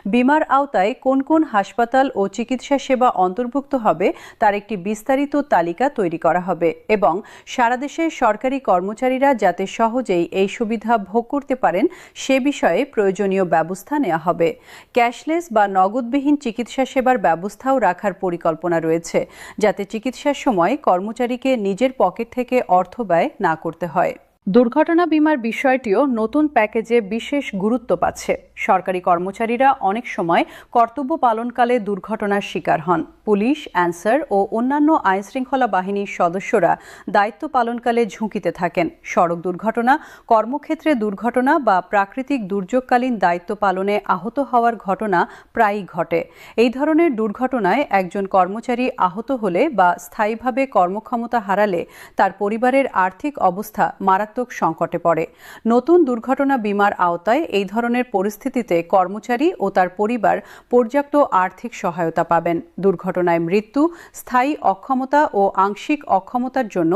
বিমার আওতায় কোন কোন হাসপাতাল ও চিকিৎসা সেবা অন্তর্ভুক্ত হবে তার একটি বিস্তারিত তালিকা তৈরি করা হবে এবং সারা দেশের সরকারি কর্মচারীরা যাতে সহজেই এই সুবিধা ভোগ করতে পারেন সে বিষয়ে প্রয়োজনীয় ব্যবস্থা নেওয়া হবে। ক্যাশলেস বা নগদবিহীন চিকিৎসা সেবার ব্যবস্থাও রাখার পরিকল্পনা রয়েছে, যাতে চিকিৎসার সময় কর্মচারীকে নিজের পকেট থেকে অর্থ ব্যয় না করতে হয়। দুর্ঘটনা বিমার বিষয়টিও নতুন প্যাকেজে বিশেষ গুরুত্ব পাচ্ছে। সরকারি কর্মচারীরা অনেক সময় কর্তব্য পালনকালে দুর্ঘটনার শিকার হন। পুলিশ, অ্যানসার ও অন্যান্য আইনশৃঙ্খলা বাহিনীর সদস্যরা দায়িত্ব পালনকালে ঝুঁকিতে থাকেন। সড়ক দুর্ঘটনা, কর্মক্ষেত্রে দুর্ঘটনা বা প্রাকৃতিক দুর্যোগকালীন দায়িত্ব পালনে আহত হওয়ার ঘটনা প্রায়ই ঘটে। এই ধরনের দুর্ঘটনায় একজন কর্মচারী আহত হলে বা স্থায়ীভাবে কর্মক্ষমতা হারালে তার পরিবারের আর্থিক অবস্থা মারাত্মক সংকটে পড়ে। নতুন দুর্ঘটনা বিমার আওতায় এই ধরনের পরিস্থিতিতে কর্মচারী ও তার পরিবার পর্যাপ্ত আর্থিক সহায়তা পাবেন। দুর্ঘটনায় মৃত্যু, স্থায়ী অক্ষমতা ও আংশিক অক্ষমতার জন্য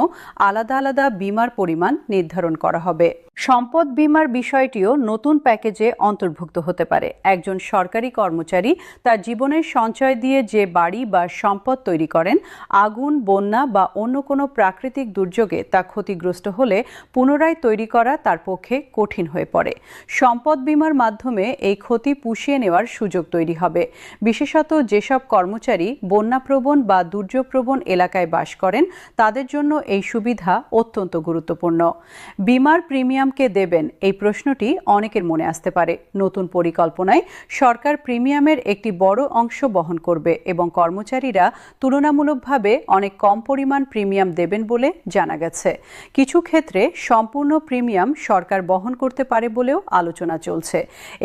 আলাদা আলাদা বিমার পরিমাণ নির্ধারণ করা হবে। সম্পদ বিমার বিষয়টিও নতুন প্যাকেজে অন্তর্ভুক্ত হতে পারে। একজন সরকারি কর্মচারী তার জীবনের সঞ্চয় দিয়ে যে বাড়ি বা সম্পদ তৈরি করেন, আগুন, বন্যা বা অন্য কোনো প্রাকৃতিক দুর্যোগে তা ক্ষতিগ্রস্ত হলে পুনরায় তৈরি করা তার পক্ষে কঠিন হয়ে পড়ে। সম্পদ বিমার মাধ্যমে এই ক্ষতি পুষিয়ে নেওয়ার সুযোগ তৈরি হবে। বিশেষত যেসব কর্মচারী বন্যাপ্রবণ বা দুর্যোগপ্রবণ এলাকায় বাস করেন, তাদের জন্য এই সুবিধা অত্যন্ত গুরুত্বপূর্ণ। বিমার প্রিমিয়ামকে দেবেন, এই প্রশ্নটি অনেকের মনে আসতে পারে। নতুন পরিকল্পনায় সরকার প্রিমিয়ামের একটি বড় অংশ বহন করবে এবং কর্মচারীরা তুলনামূলকভাবে অনেক কম পরিমাণ প্রিমিয়াম দেবেন বলে জানা গেছে। কিছু ক্ষেত্রে সম্পূর্ণ প্রিমিয়াম সরকার বহন করতে পারে বলেও আলোচনা চলছে।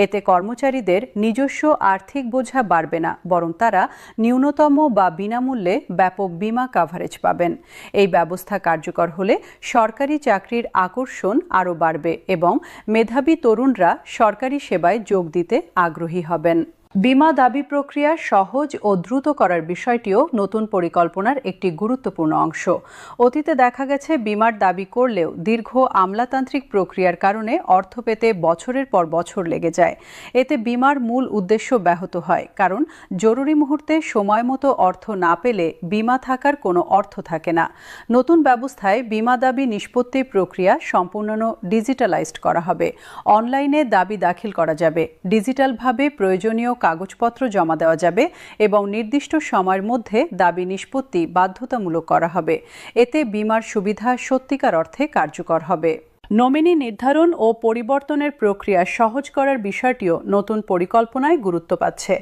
এতে কর্মচারীদের নিজস্ব আর্থিক বোঝা বাড়বে না, বরং তারা ন্যূনতম বা বিনামূল্যে ব্যাপক বিমা কাভারেজ পাবেন। এই ব্যবস্থা কার্যকর হলে সরকারি চাকরির আকর্ষণ আরও বাড়বে এবং মেধাবী তরুণরা সরকারি সেবায় যোগ দিতে আগ্রহী হবেন। বিমা দাবি প্রক্রিয়া সহজ ও দ্রুত করার বিষয়টিও নতুন পরিকল্পনার একটি গুরুত্বপূর্ণ অংশ। অতীতে দেখা গেছে বিমার দাবি করলেও দীর্ঘ আমলাতান্ত্রিক প্রক্রিয়ার কারণে অর্থ পেতে বছরের পর বছর লেগে যায়। এতে বিমার মূল উদ্দেশ্য ব্যাহত হয়, কারণ জরুরি মুহূর্তে সময় মতো অর্থ না পেলে বিমা থাকার কোনো অর্থ থাকে না। নতুন ব্যবস্থায় বিমা দাবি নিষ্পত্তির প্রক্রিয়া সম্পূর্ণ ডিজিটালাইজড করা হবে। অনলাইনে দাবি দাখিল করা যাবে, ডিজিটালভাবে প্রয়োজনীয় কাগজপত্র জমা দেওয়া যাবে এবং নির্দিষ্ট সময়ের মধ্যে দাবি নিষ্পত্তি বাধ্যতামূলক করা হবে। এতে বিমার সুবিধা সত্যিকার অর্থে কার্যকর হবে। নমিনি নির্ধারণ ও পরিবর্তনের প্রক্রিয়া সহজ করার বিষয়টিও নতুন পরিকল্পনায় গুরুত্ব পাচ্ছে।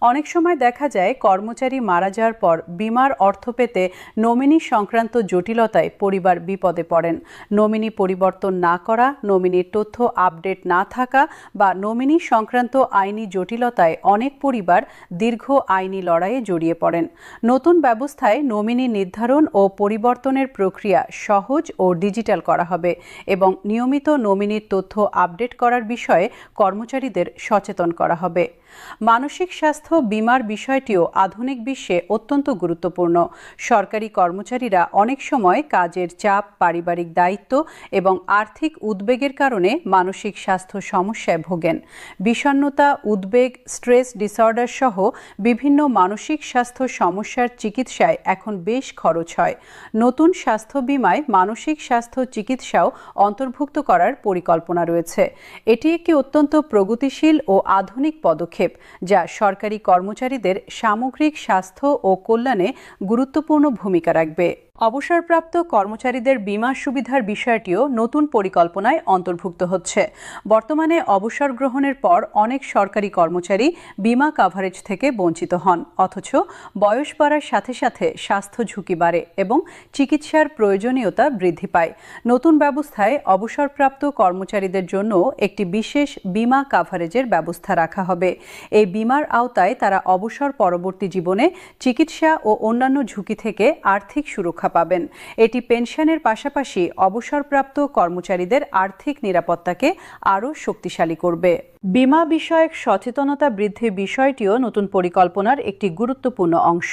অনেক সময় দেখা যায় কর্মচারী মারা যাওয়ার পর বিমার অর্থ পেতে নমিনি সংক্রান্ত জটিলতায় পরিবার বিপদে পড়েন। নমিনি পরিবর্তন না করা, নমিনির তথ্য আপডেট না থাকা বা নমিনি সংক্রান্ত আইনি জটিলতায় অনেক পরিবার দীর্ঘ আইনি লড়াইয়ে জড়িয়ে পড়েন। নতুন ব্যবস্থায় নমিনি নির্ধারণ ও পরিবর্তনের প্রক্রিয়া সহজ ও ডিজিটাল করা হবে এবং নিয়মিত নমিনির তথ্য আপডেট করার বিষয়ে কর্মচারীদের সচেতন করা হবে। মানসিক স্বাস্থ্য বিমার বিষয়টিও আধুনিক বিশ্বে অত্যন্ত গুরুত্বপূর্ণ। সরকারি কর্মচারীরা অনেক সময় কাজের চাপ, পারিবারিক দায়িত্ব এবং আর্থিক উদ্বেগের কারণে মানসিক স্বাস্থ্য সমস্যায় ভোগেন। বিষণ্ণতা, উদ্বেগ, স্ট্রেস ডিসঅর্ডার সহ বিভিন্ন মানসিক স্বাস্থ্য সমস্যার চিকিৎসায় এখন বেশ খরচ হয়। নতুন স্বাস্থ্য বিমায় মানসিক স্বাস্থ্য চিকিৎসাও অন্তর্ভুক্ত করার পরিকল্পনা রয়েছে। এটি একটি অত্যন্ত প্রগতিশীল ও আধুনিক পদক্ষেপ, যা সরকারি কর্মচারীদের সামগ্রিক স্বাস্থ্য ও কল্যাণে গুরুত্বপূর্ণ ভূমিকা রাখবে। অবসরপ্রাপ্ত কর্মচারীদের বিমা সুবিধার বিষয়টিও নতুন পরিকল্পনায় অন্তর্ভুক্ত হচ্ছে। বর্তমানে অবসর গ্রহণের পর অনেক সরকারি কর্মচারী বিমা কাভারেজ থেকে বঞ্চিত হন, অথচ বয়স বাড়ার সাথে সাথে স্বাস্থ্য ঝুঁকি বাড়ে এবং চিকিৎসার প্রয়োজনীয়তা বৃদ্ধি পায়। নতুন ব্যবস্থায় অবসরপ্রাপ্ত কর্মচারীদের জন্য একটি বিশেষ বিমা কাভারেজের ব্যবস্থা রাখা হবে। এই বিমার আওতায় তারা অবসর পরবর্তী জীবনে চিকিৎসা ও অন্যান্য ঝুঁকি থেকে আর্থিক সুরক্ষা পাবেন। এটি পেনশনের পাশাপাশি অবসরপ্রাপ্ত কর্মচারীদের আর্থিক নিরাপত্তাকে আরও শক্তিশালী করবে। বীমা বিষয়ক সচেতনতা বৃদ্ধির বিষয়টিও নতুন পরিকল্পনার একটি গুরুত্বপূর্ণ অংশ।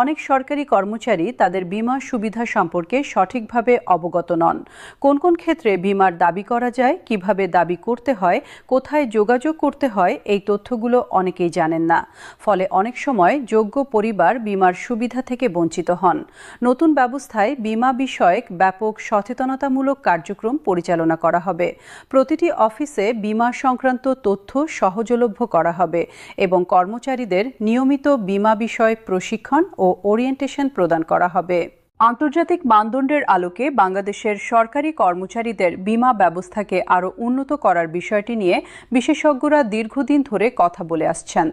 অনেক সরকারি কর্মচারী তাদের বীমা সুবিধা সম্পর্কে সঠিকভাবে অবগত নন। কোন কোন ক্ষেত্রে বীমার দাবি করা যায়, কিভাবে দাবি করতে হয়, কোথায় যোগাযোগ করতে হয়, এই তথ্যগুলো অনেকেই জানেন না। ফলে অনেক সময় যোগ্য পরিবার বীমার সুবিধা থেকে বঞ্চিত হন। নতুন ব্যবস্থায় বীমা বিষয়ক ব্যাপক সচেতনতামূলক কার্যক্রম পরিচালনা করা হবে। প্রতিটি অফিসে বীমা সংক্রান্ত তথ্য সহজলভ্য করা হবে এবং কর্মচারীদের নিয়মিত বীমা বিষয়ক প্রশিক্ষণ ও ওরিয়েন্টেশন প্রদান করা হবে। আন্তর্জাতিক মানদণ্ডের আলোকে বাংলাদেশের সরকারি কর্মচারীদের বীমা ব্যবস্থাকে আরও উন্নত করার বিষয়টি নিয়ে বিশেষজ্ঞরা দীর্ঘদিন ধরে কথা বলে আসছেন।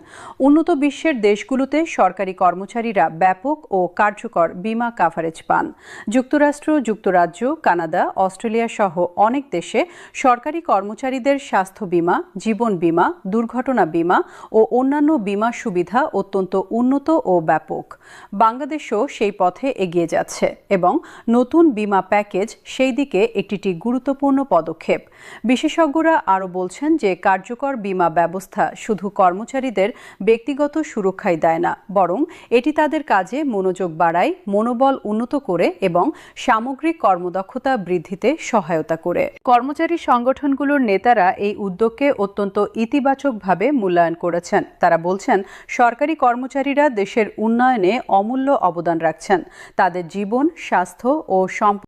উন্নত বিশ্বের দেশগুলোতে সরকারি কর্মচারীরা ব্যাপক ও কার্যকর বীমা কাভারেজ পান। যুক্তরাষ্ট্র, যুক্তরাজ্য, কানাডা, অস্ট্রেলিয়া সহ অনেক দেশে সরকারি কর্মচারীদের স্বাস্থ্য বীমা, জীবন বীমা, দুর্ঘটনা বীমা ও অন্যান্য বীমা সুবিধা অত্যন্ত উন্নত ও ব্যাপক। বাংলাদেশও সেই পথে এগিয়ে যাচ্ছে এবং নতুন বীমা প্যাকেজ সেই দিকে একটি গুরুত্বপূর্ণ পদক্ষেপ। বিশেষজ্ঞরা আরও বলছেন যে কার্যকর বীমা ব্যবস্থা শুধু কর্মচারীদের ব্যক্তিগত সুরক্ষাই দেয় না, বরং এটি তাদের কাজে মনোযোগ বাড়ায়, মনোবল উন্নত করে এবং সামগ্রিক কর্মদক্ষতা বৃদ্ধিতে সহায়তা করে। কর্মচারী সংগঠনগুলোর নেতারা এই উদ্যোগকে অত্যন্ত ইতিবাচকভাবে মূল্যায়ন করেছেন। তারা বলছেন, সরকারি কর্মচারীরা দেশের উন্নয়নে অমূল্য অবদান রাখছেন। তাদের জীবন, স্বাস্থ্য ও সম্পদ